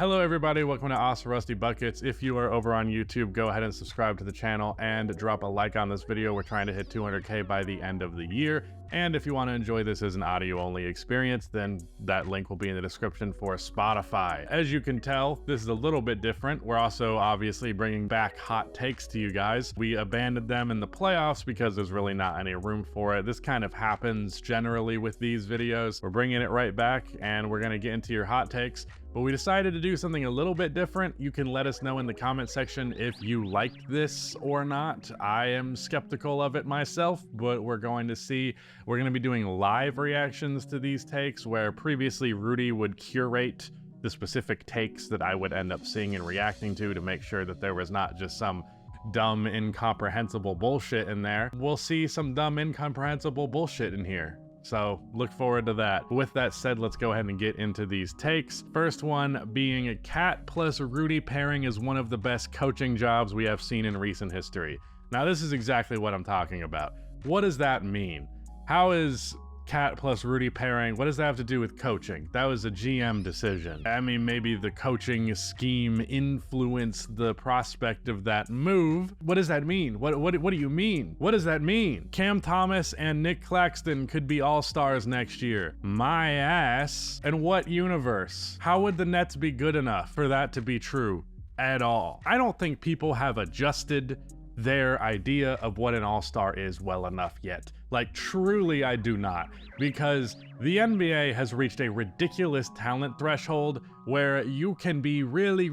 Hello everybody, welcome to Awesome Rusty Buckets. If you are over on YouTube, go ahead and subscribe to the channel and drop a like on this video. We're trying to hit 200K by the end of the year. And if you want to enjoy this as an audio-only experience, then that link will be in the description for Spotify. As you can tell, this is a little bit different. We're also obviously bringing back hot takes to you guys. We abandoned them in the playoffs because there's really not any room for it. This kind of happens generally with these videos. We're bringing it right back and we're going to get into your hot takes. But we decided to do something a little bit different. You can let us know in the comment section if you liked this or not. I am skeptical of it myself, but we're going to see. We're going to be doing live reactions to these takes, where previously Rudy would curate the specific takes that I would end up seeing and reacting to make sure that there was not just some dumb, incomprehensible bullshit in there. We'll see some dumb, incomprehensible bullshit in here. So look forward to that. With that said, let's go ahead and get into these takes. First one being a Cat plus Rudy pairing is one of the best coaching jobs we have seen in recent history. Now this is exactly what I'm talking about. What does that mean? How is Cat plus Rudy pairing, what does that have to do with coaching? That was a GM decision. I mean, maybe the coaching scheme influenced the prospect of that move. What does that mean? What do you mean? What does that mean? Cam Thomas and Nick Claxton could be all-stars next year. My ass. And what universe? How would the Nets be good enough for that to be true at all? I don't think people have adjusted their idea of what an all-star is well enough yet. Like, truly I do not, because the NBA has reached a ridiculous talent threshold where you can be really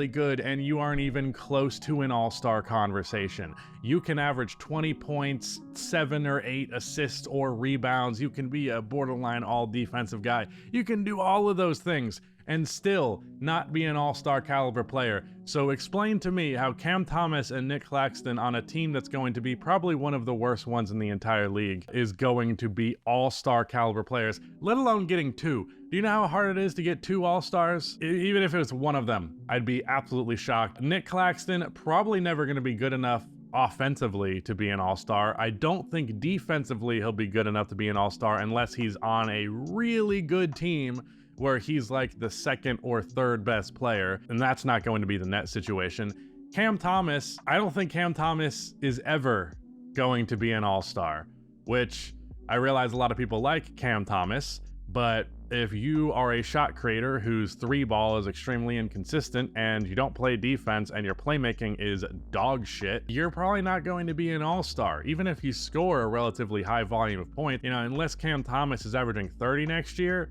good and you aren't even close to an all-star conversation. You can average 20 points, 7 or 8 assists or rebounds. You can be a borderline all-defensive guy. You can do all of those things and still not be an all-star caliber player. So explain to me how Cam Thomas and Nick Claxton on a team that's going to be probably one of the worst ones in the entire league is going to be all-star caliber players, let alone getting 2. Do you know how hard it is to get 2 all-stars? Even if it was one of them, I'd be absolutely shocked. Nick Claxton, probably never gonna be good enough offensively to be an all-star. I don't think defensively he'll be good enough to be an all-star unless he's on a really good team where he's like the 2nd or 3rd best player, and that's not going to be the Nets situation. Cam Thomas, I don't think Cam Thomas is ever going to be an all-star, which I realize a lot of people like Cam Thomas, but if you are a shot creator whose 3-ball is extremely inconsistent and you don't play defense and your playmaking is dog shit, you're probably not going to be an all-star, even if you score a relatively high volume of points. You know, unless Cam Thomas is averaging 30 next year,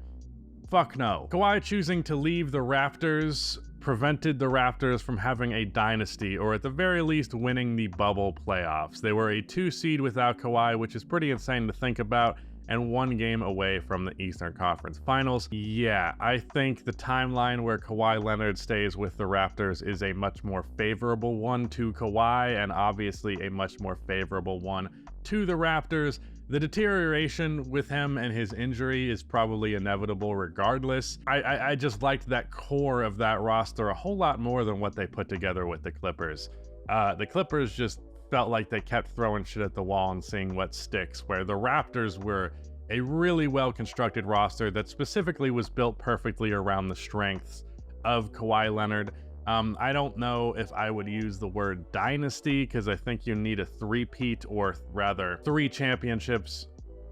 fuck no. Kawhi choosing to leave the Raptors prevented the Raptors from having a dynasty, or at the very least winning the bubble playoffs. They were a 2 seed without Kawhi, which is pretty insane to think about, and 1 game away from the Eastern Conference Finals. Yeah, I think the timeline where Kawhi Leonard stays with the Raptors is a much more favorable one to Kawhi, and obviously a much more favorable one to the Raptors. The deterioration with him and his injury is probably inevitable regardless. I just liked that core of that roster a whole lot more than what they put together with the Clippers. The Clippers just felt like they kept throwing shit at the wall and seeing what sticks, where the Raptors were a really well-constructed roster that specifically was built perfectly around the strengths of Kawhi Leonard. I don't know if I would use the word dynasty, because I think you need a 3-peat, or rather 3 championships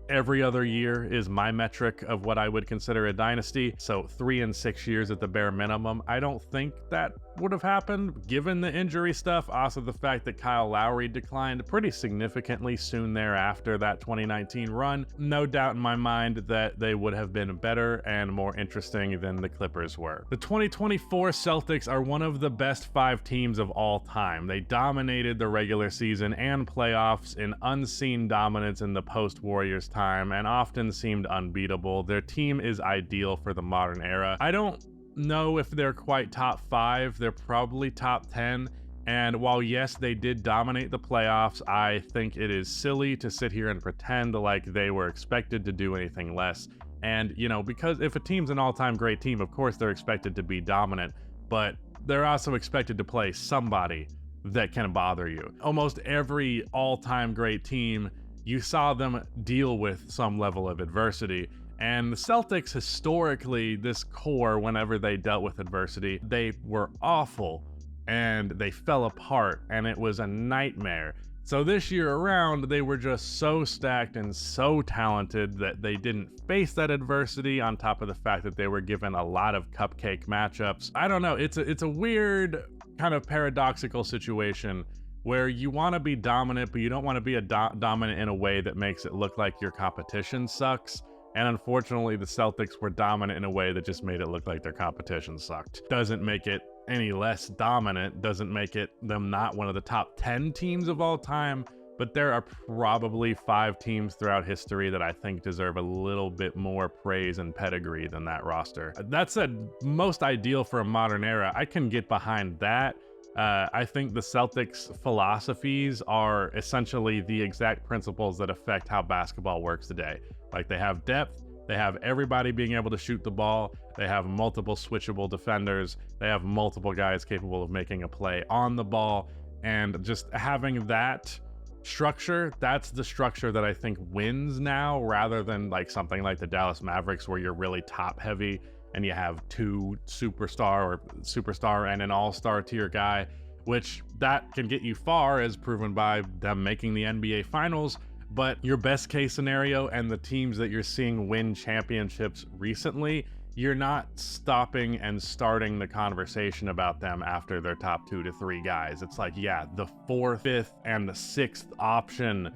every other year is my metric of what I would consider a dynasty. So 3 and 6 years at the bare minimum. I don't think that would have happened given the injury stuff. Also the fact that Kyle Lowry declined pretty significantly soon thereafter that 2019 run. No doubt in my mind that they would have been better and more interesting than the Clippers were. The 2024 Celtics are one of the best 5 teams of all time. They dominated the regular season and playoffs in unseen dominance in the post-Warriors time and often seemed unbeatable. Their team is ideal for the modern era. I don't know if they're quite top 5, they're probably top 10. And while yes, they did dominate the playoffs, I think it is silly to sit here and pretend like they were expected to do anything less. And, you know, because if a team's an all-time great team, of course they're expected to be dominant, but they're also expected to play somebody that can bother you. Almost every all-time great team, you saw them deal with some level of adversity. And the Celtics, historically, this core, whenever they dealt with adversity, they were awful and they fell apart and it was a nightmare. So this year around, they were just so stacked and so talented that they didn't face that adversity, on top of the fact that they were given a lot of cupcake matchups. I don't know, it's a weird kind of paradoxical situation where you want to be dominant, but you don't want to be dominant in a way that makes it look like your competition sucks. And unfortunately, the Celtics were dominant in a way that just made it look like their competition sucked. Doesn't make it any less dominant, doesn't make it them not one of the top 10 teams of all time, but there are probably 5 teams throughout history that I think deserve a little bit more praise and pedigree than that roster. That said, most ideal for a modern era, I can get behind that. I think the Celtics' philosophies are essentially the exact principles that affect how basketball works today. Like, they have depth, they have everybody being able to shoot the ball, they have multiple switchable defenders, they have multiple guys capable of making a play on the ball, and just having that structure, that's the structure that I think wins now, rather than like something like the Dallas Mavericks where you're really top heavy and you have 2 superstar and an all-star tier guy, which that can get you far, as proven by them making the NBA Finals. But your best case scenario and the teams that you're seeing win championships recently, you're not stopping and starting the conversation about them after their top 2 to 3 guys. It's like, yeah, the 4th, 5th, and the 6th option,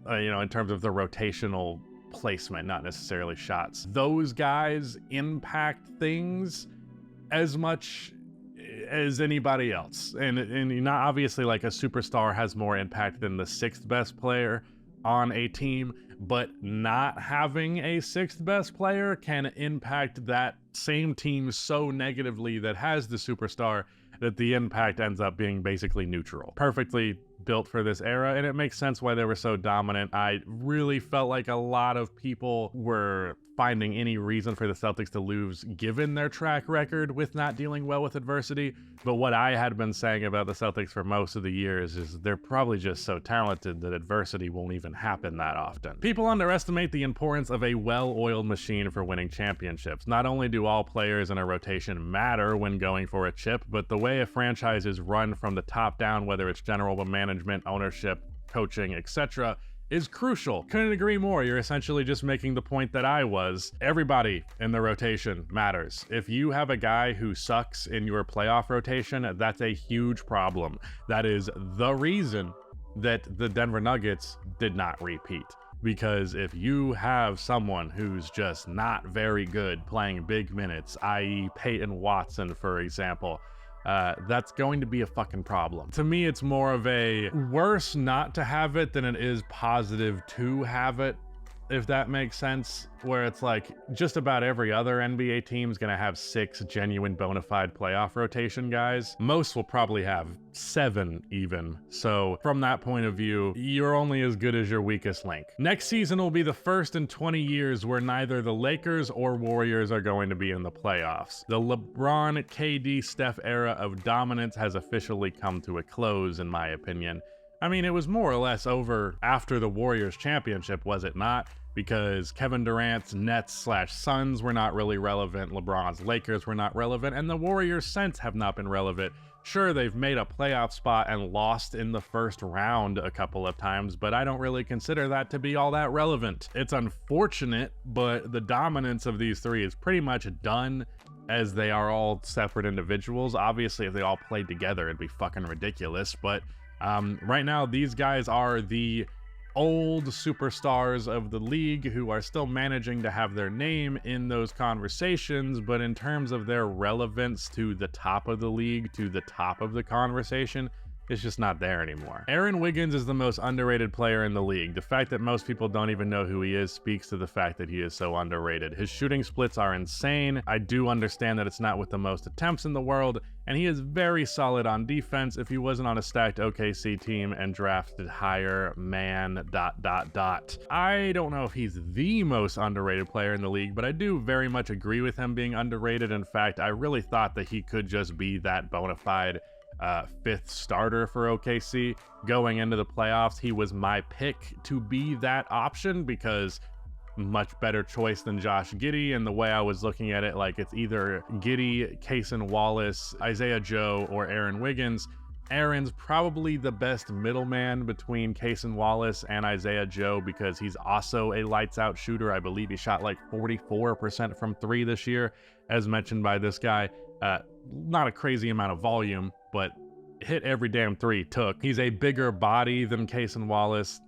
in terms of the rotational placement, not necessarily shots. Those guys impact things as much as anybody else. And not obviously, like, a superstar has more impact than the 6th best player on a team, but not having a 6th best player can impact that same team so negatively that has the superstar that the impact ends up being basically neutral. Perfectly built for this era, and it makes sense why they were so dominant. I really felt like a lot of people were finding any reason for the Celtics to lose given their track record with not dealing well with adversity. But what I had been saying about the Celtics for most of the years is they're probably just so talented that adversity won't even happen that often. People underestimate the importance of a well-oiled machine for winning championships. Not only do all players in a rotation matter when going for a chip, but the way a franchise is run from the top down, whether it's general management, ownership, coaching, etc., is crucial. Couldn't agree more. You're essentially just making the point that I was. Everybody in the rotation matters. If you have a guy who sucks in your playoff rotation, that's a huge problem. That is the reason that the Denver Nuggets did not repeat. Because if you have someone who's just not very good playing big minutes, i.e. Peyton Watson, for example, that's going to be a fucking problem. To me, it's more of a worse not to have it than it is positive to have it, if that makes sense, where it's like just about every other NBA team's gonna have 6 genuine bona fide playoff rotation guys. Most will probably have 7 even. So from that point of view, you're only as good as your weakest link. Next season will be the first in 20 years where neither the Lakers or Warriors are going to be in the playoffs. The LeBron, KD, Steph era of dominance has officially come to a close, in my opinion. I mean, it was more or less over after the Warriors championship, was it not? Because Kevin Durant's Nets/Suns were not really relevant, LeBron's Lakers were not relevant, and the Warriors since have not been relevant. Sure, they've made a playoff spot and lost in the first round a couple of times, but I don't really consider that to be all that relevant. It's unfortunate, but the dominance of these 3 is pretty much done, as they are all separate individuals. Obviously, if they all played together, it'd be fucking ridiculous, but right now, these guys are the old superstars of the league who are still managing to have their name in those conversations, but in terms of their relevance to the top of the league, to the top of the conversation, it's just not there anymore. Aaron Wiggins is the most underrated player in the league. The fact that most people don't even know who he is speaks to the fact that he is so underrated. His shooting splits are insane. I do understand that it's not with the most attempts in the world, and he is very solid on defense. If he wasn't on a stacked OKC team and drafted higher, man, ... I don't know if he's the most underrated player in the league, but I do very much agree with him being underrated. In fact, I really thought that he could just be that bona fide 5th starter for OKC going into the playoffs. He was my pick to be that option because much better choice than Josh Giddey. And the way I was looking at it, like it's either Giddey, Cason Wallace, Isaiah Joe, or Aaron Wiggins. Aaron's probably the best middleman between Cason Wallace and Isaiah Joe because he's also a lights out shooter. I believe he shot like 44% from three this year, as mentioned by this guy. Not a crazy amount of volume, but hit every damn three took. He's a bigger body than Cason Wallace.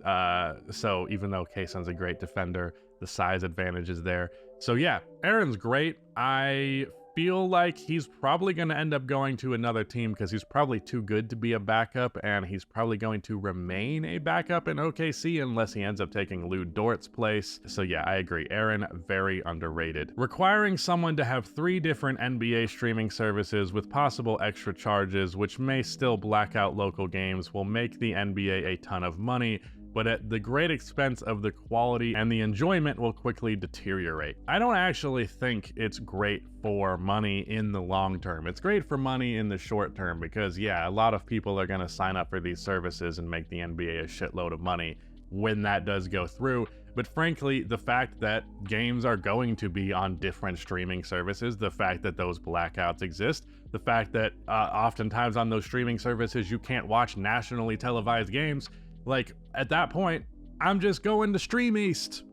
So even though Cason's a great defender, the size advantage is there. So yeah, Aaron's great. I feel like he's probably going to end up going to another team because he's probably too good to be a backup, and he's probably going to remain a backup in OKC unless he ends up taking Lou Dort's place. So yeah, I agree. Aaron, very underrated. Requiring someone to have 3 different NBA streaming services with possible extra charges, which may still black out local games, will make the NBA a ton of money, but at the great expense of the quality, and the enjoyment will quickly deteriorate. I don't actually think it's great for money in the long term. It's great for money in the short term because, yeah, a lot of people are going to sign up for these services and make the NBA a shitload of money when that does go through. But frankly, the fact that games are going to be on different streaming services, the fact that those blackouts exist, the fact that oftentimes on those streaming services you can't watch nationally televised games, like, at that point, I'm just going to Stream East.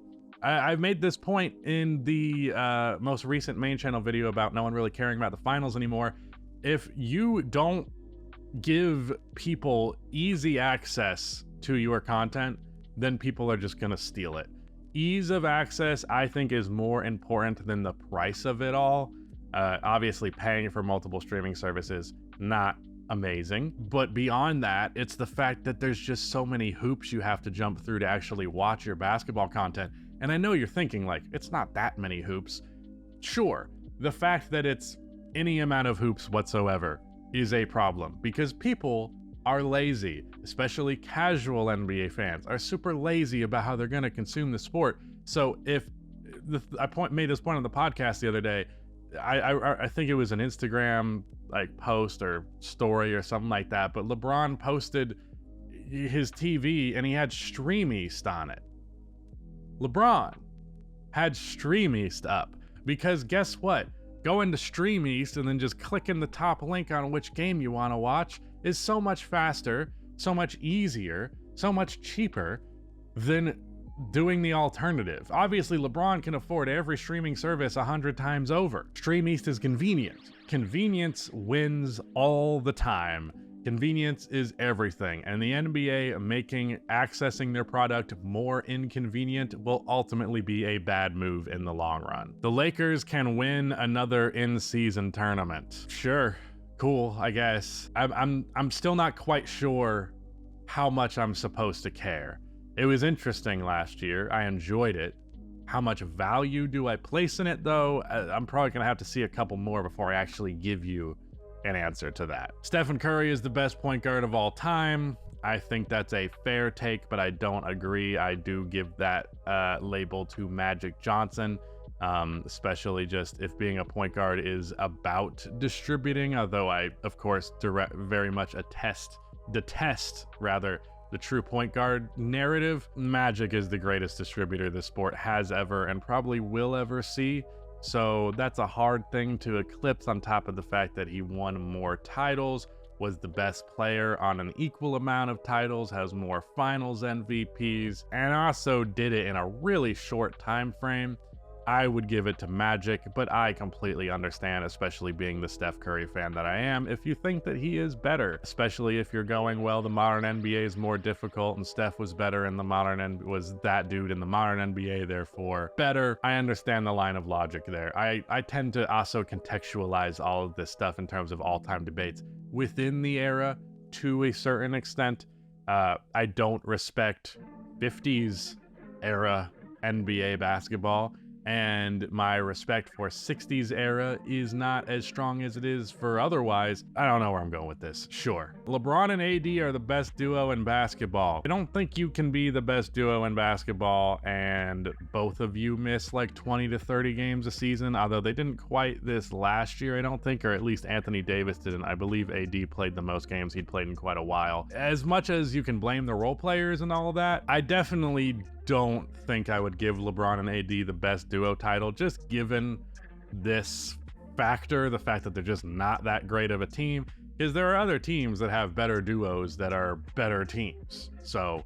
I've made this point in the most recent main channel video about no one really caring about the finals anymore. If you don't give people easy access to your content, then people are just going to steal it. Ease of access, I think, is more important than the price of it all. Obviously, paying for multiple streaming services, not amazing, but beyond that, it's the fact that there's just so many hoops you have to jump through to actually watch your basketball content. And I know you're thinking, like, it's not that many hoops. Sure, the fact that it's any amount of hoops whatsoever is a problem because people are lazy, especially casual NBA fans are super lazy about how they're going to consume the sport. So if made this point on the podcast the other day, I think it was an Instagram like post or story or something like that, but LeBron posted his TV and he had Stream East on it. LeBron had Stream East up because guess what? Going to Stream East and then just clicking the top link on which game you want to watch is so much faster, so much easier, so much cheaper than doing the alternative. Obviously, LeBron can afford every streaming service 100 times over. Stream East is convenient. Convenience wins all the time. Convenience is everything, and the NBA making accessing their product more inconvenient will ultimately be a bad move in the long run. The Lakers can win another in-season tournament. Sure, cool, I guess. I'm still not quite sure how much I'm supposed to care. It was interesting last year. I enjoyed it. How much value do I place in it, though? I'm probably going to have to see a couple more before I actually give you an answer to that. Stephen Curry is the best point guard of all time. I think that's a fair take, but I don't agree. I do give that label to Magic Johnson, especially just if being a point guard is about distributing, although I, of course, very much detest the true point guard narrative. Magic is the greatest distributor the sport has ever and probably will ever see. So that's a hard thing to eclipse, on top of the fact that he won more titles, was the best player on an equal amount of titles, has more finals MVPs, and also did it in a really short time frame. I would give it to Magic, but I completely understand, especially being the Steph Curry fan that I am, if you think that he is better, especially if you're going, well, the modern NBA is more difficult and Steph was better in the modern was that dude in the modern NBA, therefore better. I understand the line of logic there. I tend to also contextualize all of this stuff in terms of all-time debates within the era to a certain extent. I don't respect 50s era NBA basketball, and my respect for 60s era is not as strong as it is for otherwise. I don't know where I'm going with this. Sure, LeBron and AD are the best duo in basketball. I don't think you can be the best duo in basketball and both of you miss like 20 to 30 games a season, although they didn't quite this last year, I don't think, or at least Anthony Davis didn't. I believe AD played the most games he'd played in quite a while. As much as you can blame the role players and all of that, I definitely don't think I would give LeBron and AD the best duo title, just given this factor, the fact that they're just not that great of a team, because there are other teams that have better duos that are better teams. So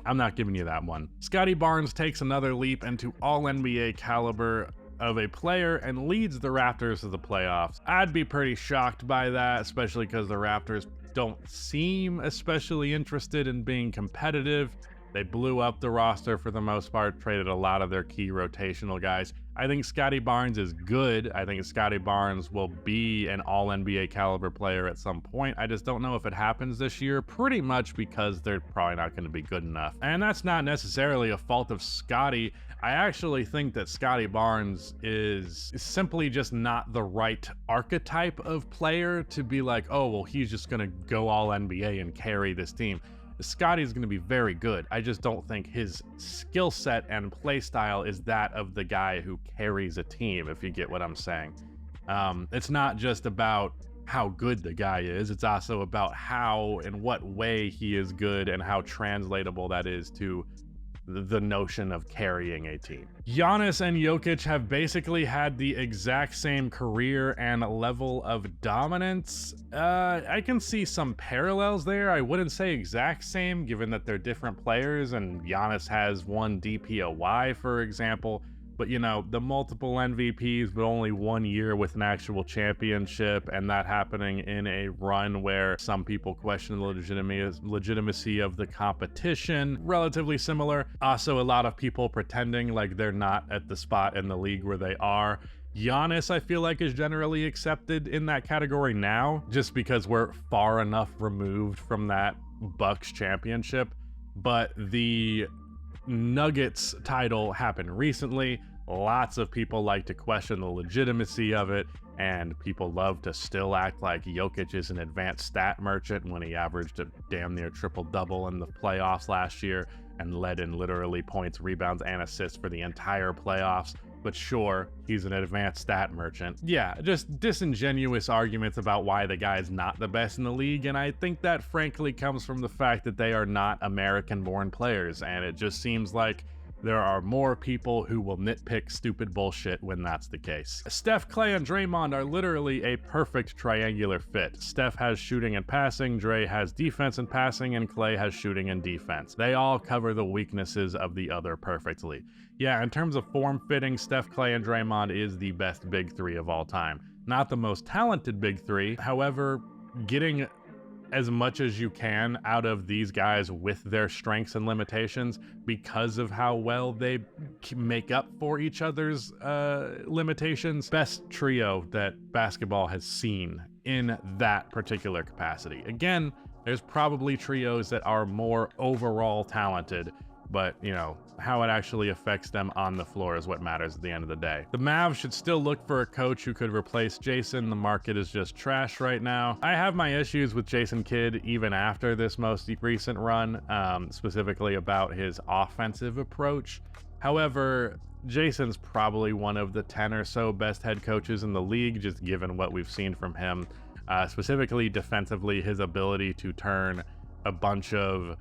I'm not giving you that one. Scottie Barnes takes another leap into all-NBA caliber of a player and leads the Raptors to the playoffs. I'd be pretty shocked by that, especially because the Raptors don't seem especially interested in being competitive. They blew up the roster for the most part, traded a lot of their key rotational guys. I think Scottie Barnes is good. I think Scottie Barnes will be an all-NBA caliber player at some point. I just don't know if it happens this year, pretty much because they're probably not going to be good enough. And that's not necessarily a fault of Scottie. I actually think that Scottie Barnes is simply just not the right archetype of player to be like, oh, well, he's just going to go all NBA and carry this team. Scottie's going to be very good. I just don't think his skill set and play style is that of the guy who carries a team, if you get what I'm saying. It's not just about how good the guy is. It's also about how and what way he is good and how translatable that is to the notion of carrying a team. Giannis and Jokic have basically had the exact same career and level of dominance. I can see some parallels there. I wouldn't say exact same, given that they're different players and Giannis has one DPOY, for example. But, you know, the multiple MVPs, but only 1 year with an actual championship, and that happening in a run where some people question the legitimacy of the competition. Relatively similar. Also, a lot of people pretending like they're not at the spot in the league where they are. Giannis, I feel like, is generally accepted in that category now, just because we're far enough removed from that Bucks championship. But the Nuggets title happened recently. Lots of people like to question the legitimacy of it, and people love to still act like Jokic is an advanced stat merchant when he averaged a damn near triple-double in the playoffs last year and led in literally points, rebounds, and assists for the entire playoffs. But sure, he's an advanced stat merchant. Yeah, just disingenuous arguments about why the guy's not the best in the league, and I think that frankly comes from the fact that they are not American-born players, and it just seems like there are more people who will nitpick stupid bullshit when that's the case. Steph, Klay, and Draymond are literally a perfect triangular fit. Steph has shooting and passing, Dre has defense and passing, and Klay has shooting and defense. They all cover the weaknesses of the other perfectly. Yeah, in terms of form fitting, Steph, Klay, and Draymond is the best big three of all time. Not the most talented big three, however, getting as much as you can out of these guys with their strengths and limitations because of how well they make up for each other's limitations. Best trio that basketball has seen in that particular capacity. Again, there's probably trios that are more overall talented, but, you know, how it actually affects them on the floor is what matters at the end of the day. The Mavs should still look for a coach who could replace Jason. The market is just trash right now. I have my issues with Jason Kidd even after this most recent run, specifically about his offensive approach. However, Jason's probably one of the 10 or so best head coaches in the league, just given what we've seen from him. Specifically defensively, his ability to turn a bunch of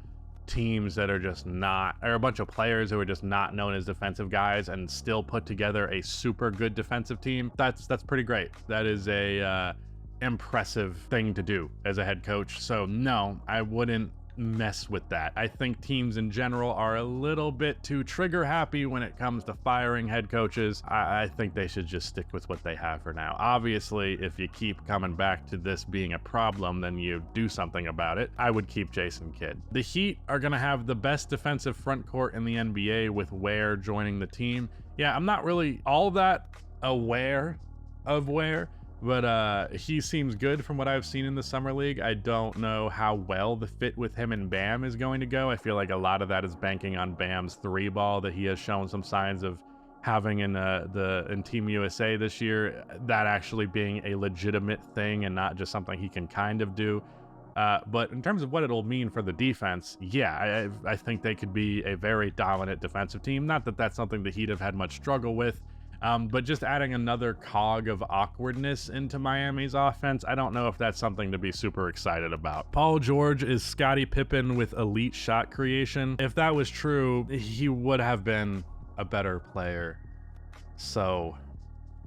teams that are just not, or a bunch of players who are just not known as defensive guys and still put together a super good defensive team. That's pretty great. That is a impressive thing to do as a head coach. So no, I wouldn't mess with that. I think teams in general are a little bit too trigger happy when it comes to firing head coaches. I think they should just stick with what they have for now. Obviously, if you keep coming back to this being a problem, then you do something about it. I would keep Jason Kidd. The Heat are going to have the best defensive front court in the NBA with Ware joining the team. Yeah, I'm not really all that aware of Ware, but he seems good from what I've seen in the Summer League. I don't know how well the fit with him and Bam is going to go. I feel like a lot of that is banking on Bam's three ball that he has shown some signs of having in Team USA this year, that actually being a legitimate thing and not just something he can kind of do. But in terms of what it'll mean for the defense, yeah, I think they could be a very dominant defensive team. Not that that's something the Heat have had much struggle with. But just adding another cog of awkwardness into Miami's offense, I don't know if that's something to be super excited about. Paul George is Scottie Pippen with elite shot creation. If that was true, he would have been a better player. So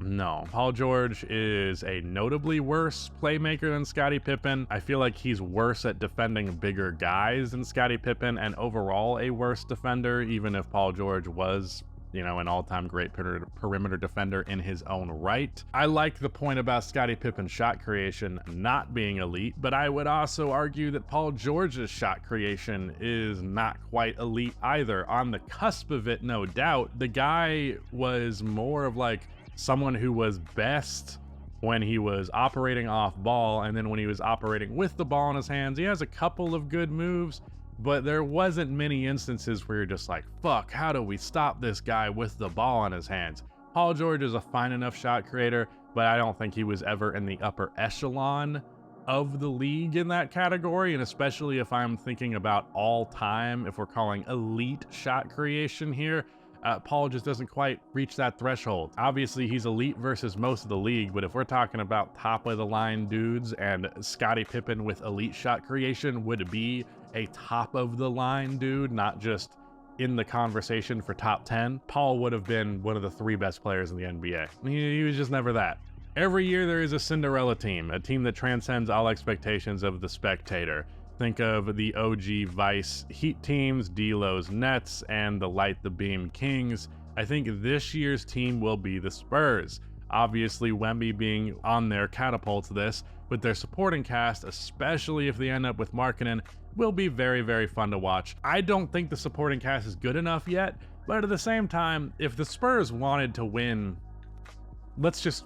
no, Paul George is a notably worse playmaker than Scottie Pippen. I feel like he's worse at defending bigger guys than Scottie Pippen, and overall a worse defender, even if Paul George was, you know, an all-time great perimeter defender in his own right. I like the point about Scottie Pippen's shot creation not being elite, but I would also argue that Paul George's shot creation is not quite elite either. On the cusp of it, no doubt. The guy was more of like someone who was best when he was operating off ball, and then when he was operating with the ball in his hands, he has a couple of good moves, but there wasn't many instances where you're just like, fuck, how do we stop this guy with the ball in his hands? Paul George is a fine enough shot creator, but I don't think he was ever in the upper echelon of the league in that category, and especially if I'm thinking about all time, if we're calling elite shot creation here, Paul just doesn't quite reach that threshold. Obviously, he's elite versus most of the league, but if we're talking about top of the line dudes, and Scottie Pippen with elite shot creation would be a top of the line dude, not just in the conversation for top 10, Paul would have been one of the 3 best players in the NBA. He was just never that. Every year there is a Cinderella team, a team that transcends all expectations of the spectator. Think of the OG Vice Heat teams, D'Lo's Nets, and the Light the Beam Kings. I think this year's team will be the Spurs. Obviously, Wemby being on there catapults this, but their supporting cast, especially if they end up with Markkanen, will be very, very fun to watch. I don't think the supporting cast is good enough yet, but at the same time, if the Spurs wanted to win, let's just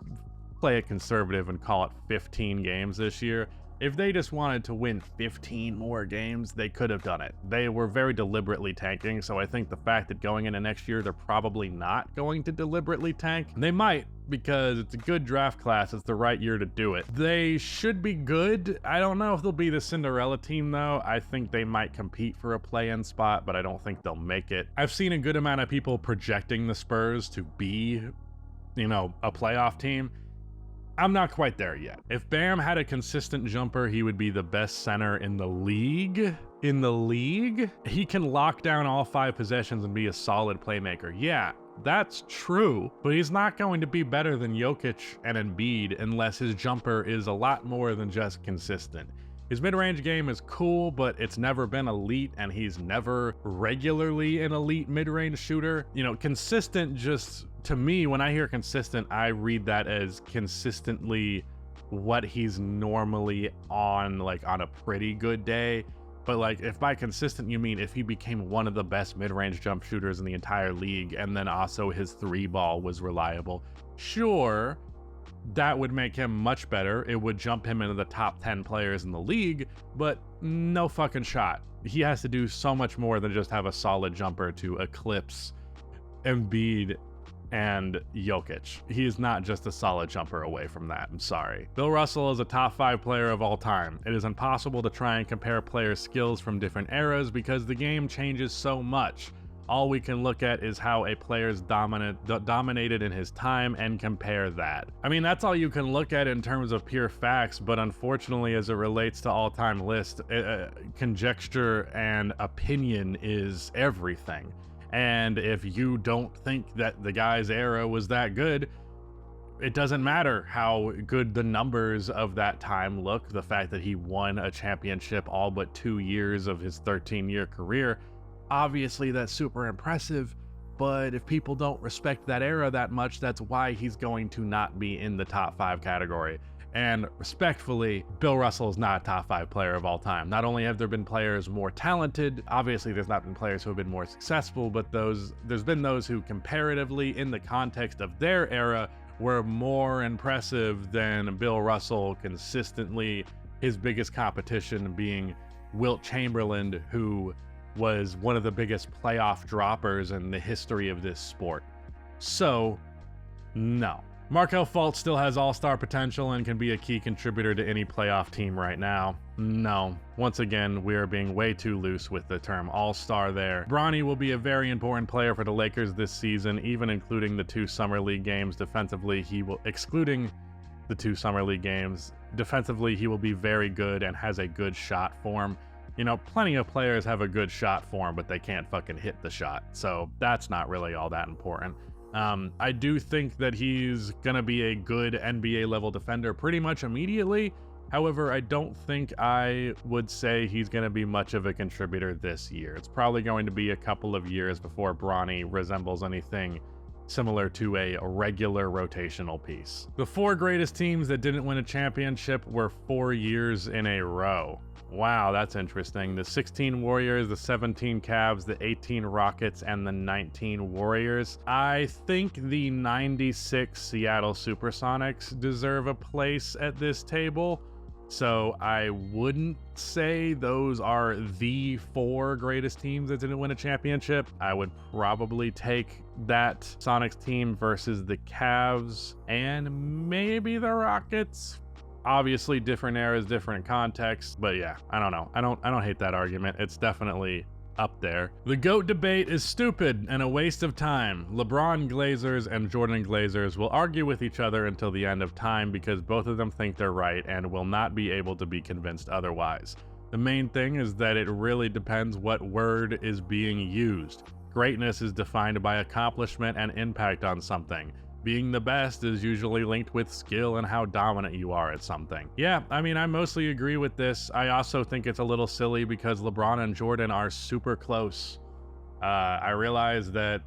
play it conservative and call it 15 games this year. If they just wanted to win 15 more games, they could have done it. They were very deliberately tanking, so I think the fact that going into next year, they're probably not going to deliberately tank. They might, because it's a good draft class. It's the right year to do it. They should be good. I don't know if they'll be the Cinderella team, though. I think they might compete for a play-in spot, but I don't think they'll make it. I've seen a good amount of people projecting the Spurs to be, you know, a playoff team. I'm not quite there yet. If Bam had a consistent jumper, he would be the best center in the league. He can lock down all 5 possessions and be a solid playmaker. Yeah, that's true, but he's not going to be better than Jokic and Embiid unless his jumper is a lot more than just consistent. His mid-range game is cool, but it's never been elite, and he's never regularly an elite mid-range shooter. You know, consistent, just to me, when I hear consistent, I read that as consistently what he's normally on, like on a pretty good day. But like, if by consistent you mean if he became one of the best mid-range jump shooters in the entire league, and then also his 3-ball was reliable, sure, that would make him much better. It would jump him into the top 10 players in the league, but no fucking shot. He has to do so much more than just have a solid jumper to eclipse Embiid and Jokic. He is not just a solid jumper away from that. I'm sorry. Bill Russell is a top 5 player of all time. It is impossible to try and compare players' skills from different eras because the game changes so much. All we can look at is how a player's dominated in his time and compare that. I mean, that's all you can look at in terms of pure facts, but unfortunately, as it relates to all-time list, conjecture and opinion is everything. And if you don't think that the guy's era was that good, it doesn't matter how good the numbers of that time look. The fact that he won a championship all but 2 years of his 13-year career, obviously that's super impressive, but if people don't respect that era that much, that's why he's going to not be in the top 5 category. And respectfully, Bill Russell is not a top 5 player of all time. Not only have there been players more talented, obviously there's not been players who have been more successful, but there's been those who comparatively, in the context of their era, were more impressive than Bill Russell consistently, his biggest competition being Wilt Chamberlain, who was one of the biggest playoff droppers in the history of this sport. So, no. Markelle Fultz still has all-star potential and can be a key contributor to any playoff team right now. No. Once again, we are being way too loose with the term all-star there. Bronny will be a very important player for the Lakers this season, even including the 2 Summer League games. Defensively, excluding the 2 Summer League games, defensively, he will be very good and has a good shot form. You know, plenty of players have a good shot form, but they can't fucking hit the shot. So that's not really all that important. I do think that he's gonna be a good NBA level defender pretty much immediately. However, I don't think I would say he's gonna be much of a contributor this year. It's probably going to be a couple of years before Bronny resembles anything similar to a regular rotational piece. The 4 greatest teams that didn't win a championship were 4 years in a row. Wow, that's interesting. The 16 Warriors, the 17 Cavs, the 18 Rockets, and the 19 Warriors. I think the 96 Seattle Supersonics deserve a place at this table. So I wouldn't say those are the 4 greatest teams that didn't win a championship. I would probably take that Sonics team versus the Cavs and maybe the Rockets. Obviously different eras, different contexts, but yeah, I don't know. I don't hate that argument. It's definitely up there. The GOAT debate is stupid and a waste of time. LeBron Glazers and Jordan Glazers will argue with each other until the end of time because both of them think they're right and will not be able to be convinced otherwise. The main thing is that it really depends what word is being used. Greatness is defined by accomplishment and impact on something. Being the best is usually linked with skill and how dominant you are at something. Yeah, I mean, I mostly agree with this. I also think it's a little silly because LeBron and Jordan are super close. I realize that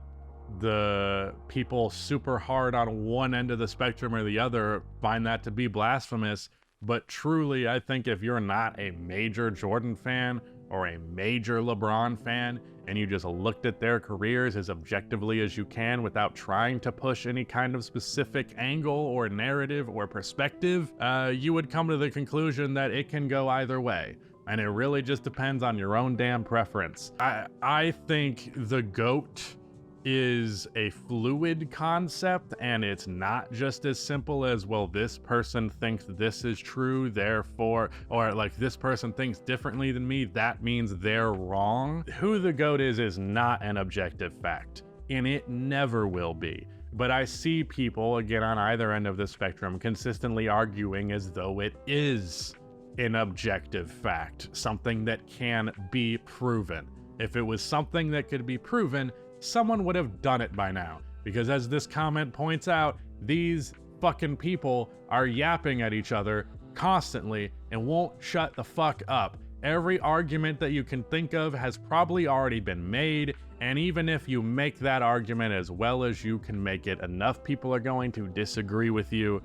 the people super hard on one end of the spectrum or the other find that to be blasphemous, but truly, I think if you're not a major Jordan fan or a major LeBron fan, and you just looked at their careers as objectively as you can without trying to push any kind of specific angle or narrative or perspective, you would come to the conclusion that it can go either way. And it really just depends on your own damn preference. I think the GOAT is a fluid concept, and it's not just as simple as, well, this person thinks this is true, therefore, or like this person thinks differently than me, that means they're wrong. Who the GOAT is not an objective fact, and it never will be. But I see people, again, on either end of the spectrum, consistently arguing as though it is an objective fact, something that can be proven. If it was something that could be proven, someone would have done it by now, because as this comment points out, these fucking people are yapping at each other constantly and won't shut the fuck up. Every argument that you can think of has probably already been made, and even if you make that argument as well as you can make it, enough people are going to disagree with you.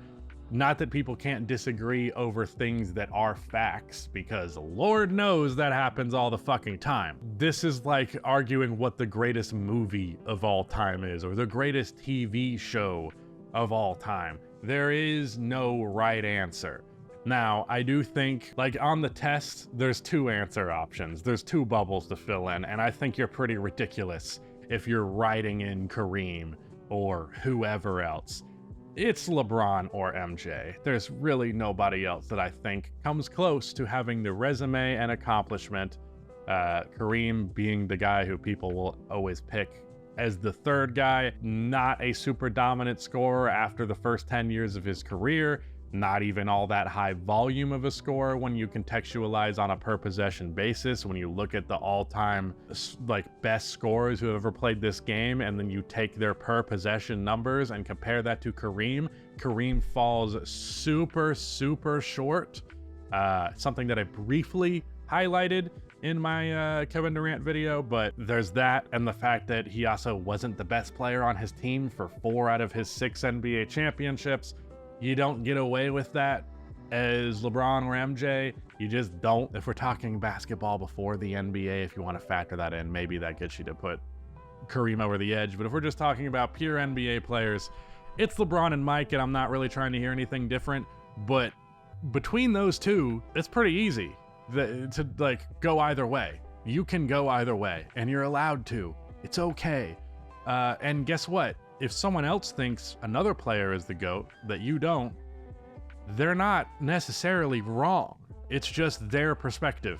Not that people can't disagree over things that are facts, because Lord knows that happens all the fucking time. This is like arguing what the greatest movie of all time is, or the greatest TV show of all time. There is no right answer. Now, I do think, like on the test, there's 2 answer options. There's 2 bubbles to fill in, and I think you're pretty ridiculous if you're writing in Kareem or whoever else. It's LeBron or MJ. There's really nobody else that I think comes close to having the resume and accomplishment. Kareem being the guy who people will always pick as the 3rd guy, not a super dominant scorer after the first 10 years of his career, not even all that high volume of a scorer when you contextualize on a per possession basis. When you look at the all-time like best scorers who have ever played this game, and then you take their per possession numbers and compare that to Kareem falls super short. Something that I briefly highlighted in my Kevin Durant video, but there's that, and the fact that he also wasn't the best player on his team for 4 out of his 6 NBA championships. You don't get away with that as LeBron or MJ. You just don't. If we're talking basketball before the NBA, if you want to factor that in, maybe that gets you to put Kareem over the edge. But if we're just talking about pure NBA players, it's LeBron and Mike, and I'm not really trying to hear anything different. But between those 2, it's pretty easy to like go either way. You can go either way, and you're allowed to. It's okay. And guess what? if someone else thinks another player is the GOAT that you don't, they're not necessarily wrong. It's just their perspective.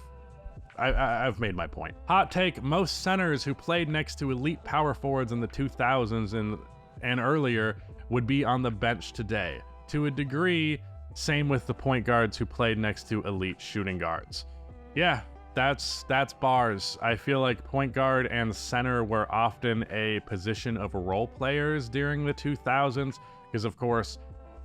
I've made my point. Hot take, most centers who played next to elite power forwards in the 2000s and earlier would be on the bench today. To a degree, same with the point guards who played next to elite shooting guards. Yeah, that's bars. I feel like point guard and center were often a position of role players during the 2000s, because of course,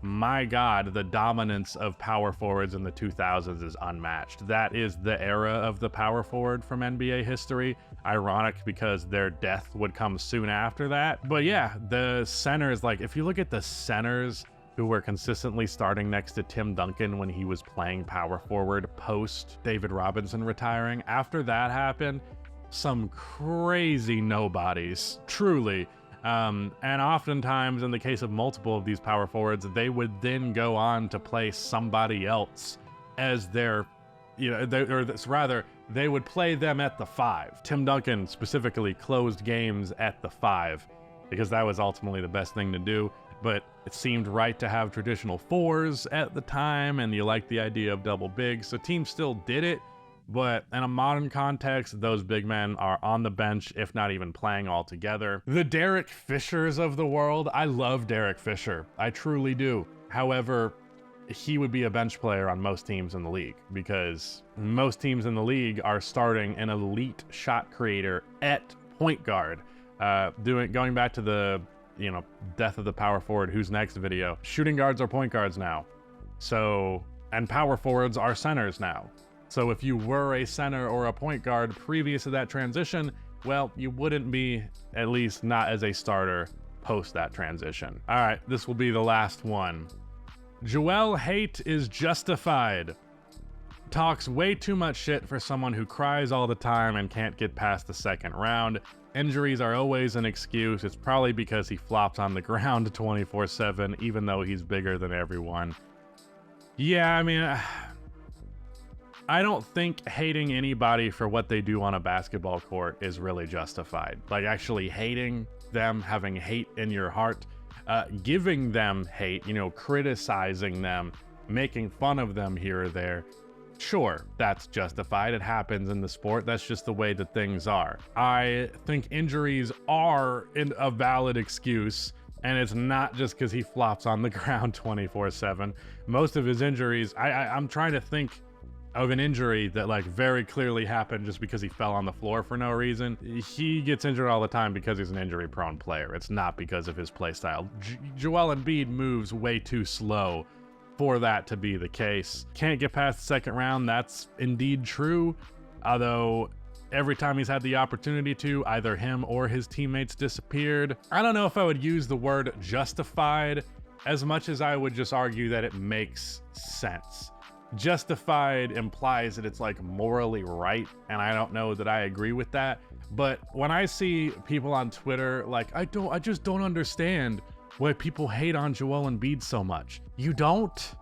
my God, the dominance of power forwards in the 2000s is unmatched. That is the era of the power forward from NBA history. Ironic because their death would come soon after that. But yeah, the centers, like if you look at the centers who were consistently starting next to Tim Duncan when he was playing power forward post David Robinson retiring, after that happened, some crazy nobodies, truly. And oftentimes, in the case of multiple of these power forwards, they would then go on to play somebody else as their, they would play them at the 5. Tim Duncan specifically closed games at the 5 because that was ultimately the best thing to do. But it seemed right to have traditional 4s at the time, and you like the idea of double bigs, so teams still did it. But in a modern context, those big men are on the bench, if not even playing altogether. The Derek Fishers of the world, I love Derek Fisher. I truly do. However, he would be a bench player on most teams in the league because most teams in the league are starting an elite shot creator at point guard. Going back to the, death of the power forward, who's next video, shooting guards are point guards now. So, and power forwards are centers now. So if you were a center or a point guard previous to that transition, well, you wouldn't be, at least not as a starter, post that transition. All right, this will be the last one. Joel hate is justified. Talks way too much shit for someone who cries all the time and can't get past the second round. Injuries are always an excuse. It's probably because he flops on the ground 24/7, even though he's bigger than everyone. Yeah, I mean, I don't think hating anybody for what they do on a basketball court is really justified. Like actually hating them, having hate in your heart, giving them hate, criticizing them, making fun of them here or there. Sure, that's justified. It happens in the sport. That's just the way that things are. I think injuries are a valid excuse, and it's not just because he flops on the ground 24/7. Most of his injuries, I'm trying to think of an injury that like very clearly happened just because he fell on the floor for no reason. He gets injured all the time because he's an injury prone player. It's not because of his play style. Joel Embiid moves way too slow for that to be the case. Can't get past the second round. That's indeed true. Although every time he's had the opportunity to, either him or his teammates disappeared. I don't know if I would use the word justified as much as I would just argue that it makes sense. Justified implies that it's like morally right, and I don't know that I agree with that. But when I see people on Twitter like, I just don't understand why people hate on Joel Embiid so much. You don't?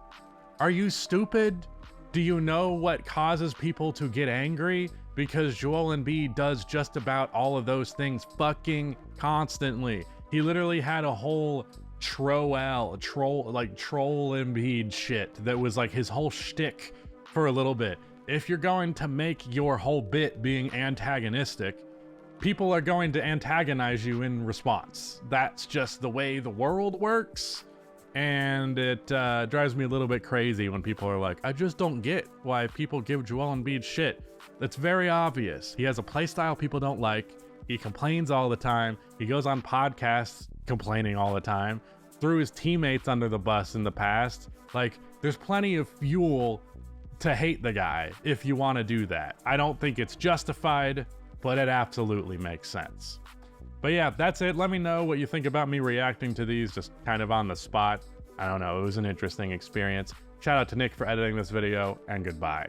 Are you stupid? Do you know what causes people to get angry? Because Joel Embiid does just about all of those things fucking constantly. He literally had a whole troll Embiid shit that was like his whole shtick for a little bit. If you're going to make your whole bit being antagonistic, people are going to antagonize you in response. That's just the way the world works. And it drives me a little bit crazy when people are like, I just don't get why people give Joel Embiid shit. That's very obvious. He has a play style people don't like. He complains all the time. He goes on podcasts complaining all the time. Threw his teammates under the bus in the past. Like, there's plenty of fuel to hate the guy if you want to do that. I don't think it's justified, but it absolutely makes sense. But yeah, that's it. Let me know what you think about me reacting to these just kind of on the spot. I don't know. It was an interesting experience. Shout out to Nick for editing this video, and goodbye.